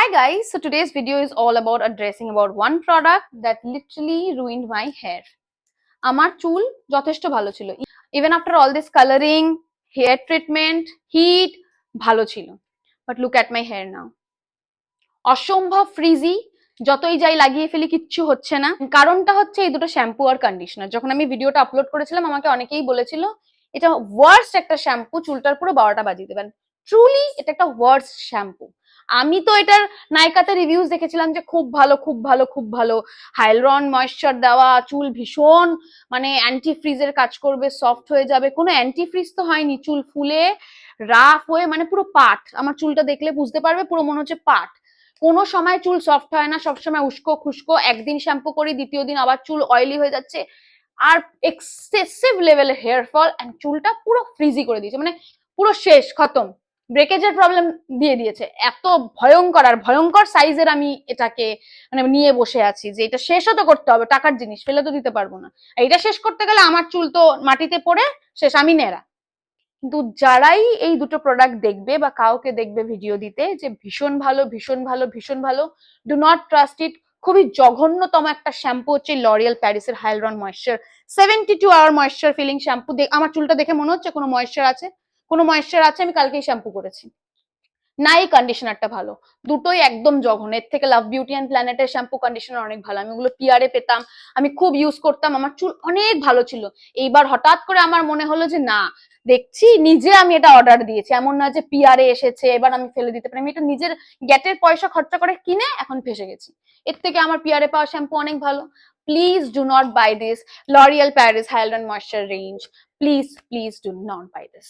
Hi guys, so today's video is all about addressing about one product that literally ruined my hair. আমার চুল যথেষ্ট ভালো ছিল, even after all this coloring, hair treatment, heat, ভালো ছিল, but look at my hair now. অসম্ভব ফ্রিজি, যতই যাই লাগিয়ে ফেলি কিচ্ছু হচ্ছে না। কারণটা হচ্ছে এই দুটো শ্যাম্পু আর কন্ডিশনার। যখন আমি ভিডিওটা আপলোড করেছিলাম আমাকে অনেকেই বলেছিল এটা ওয়ার্স্ট একটা শ্যাম্পু, চুলটার পুরো 12টা বাজিয়ে দেবেন। ট্রুলি এটা একটা ওয়ার্স্ট শ্যাম্পু। আমি তো এটার নাইকাতে রিভিউজ দেখেছিলাম যে খুব ভালো খুব ভালো খুব ভালো, হাইলুরন ময়েশ্চার দেওয়া, চুল ভীষণ মানে অ্যান্টি ফ্রিজের কাজ করবে, সফট হয়ে যাবে। কোনো অ্যান্টি ফ্রিজ তো হয়নি, চুল ফুলে রাফ হয়ে মানে পুরো পাট। আমার চুলটা দেখলে বুঝতে পারবে, পুরো মনে হচ্ছে পাট। কোনো সময় চুল সফট হয় না, সবসময় উস্কো খুস্কো। একদিন শ্যাম্পু করি, দ্বিতীয় দিন আবার চুল অয়েলি হয়ে যাচ্ছে, আর এক্সেসিভ লেভেলের হেয়ার ফল, এন্ড চুলটা পুরো ফ্রিজি করে দিয়েছে, মানে পুরো শেষ খতম, ব্রেকেজের প্রবলেম দিয়ে দিয়েছে। এত ভয়ঙ্কর আর ভয়ঙ্কর সাইজের আমি এটাকে মানে নিয়ে বসে আছি যে এটা শেষও তো করতে হবে, টাকার জিনিস ফেলে তো দিতে পারবো না। এটা শেষ করতে গেলে আমার চুল তো মাটিতে পড়ে শেষ, আমি নেড়া। কিন্তু যারাই এই দুটো প্রোডাক্ট দেখবে বা কাউকে দেখবে ভিডিও দিতে যে ভীষণ ভালো ভীষণ ভালো ভীষণ ভালো, ডু নট ট্রাস্ট ইট। খুবই জঘন্যতম একটা শ্যাম্পু হচ্ছে লরিয়াল প্যারিসের hyaluron moisture 72 hour moisture filling shampoo. আমার চুলটা দেখে মনে হচ্ছে কোনো ময়েশ্চার আছে, কোনো ময়েশ্চার আছে? আমি কালকেই শ্যাম্পু করেছি। না এই কন্ডিশনারটা ভালো, দুটোই একদম জঘন্য। এর থেকে লাভ বিউটি অ্যান্ড প্ল্যানেটের শ্যাম্পু কন্ডিশনার অনেক ভালো, আমি ওগুলো পিয়ারে পেতাম, আমি খুব ইউজ করতাম, আমার চুল অনেক ভালো ছিল। এইবার হঠাৎ করে আমার মনে হলো যে না, দেখছি নিজে আমি এটা অর্ডার দিয়েছি, এমন না যে পিয়ারে এসেছে এবার আমি ফেলে দিতে পারি। আমি এটা নিজের গ্যাটের পয়সা খরচা করে কিনে এখন ফেসে গেছি। এর থেকে আমার পিয়ারে পাওয়া শ্যাম্পু অনেক ভালো। Please do not buy this L'Oreal Paris hyaluron moisture range. Please please do not buy this.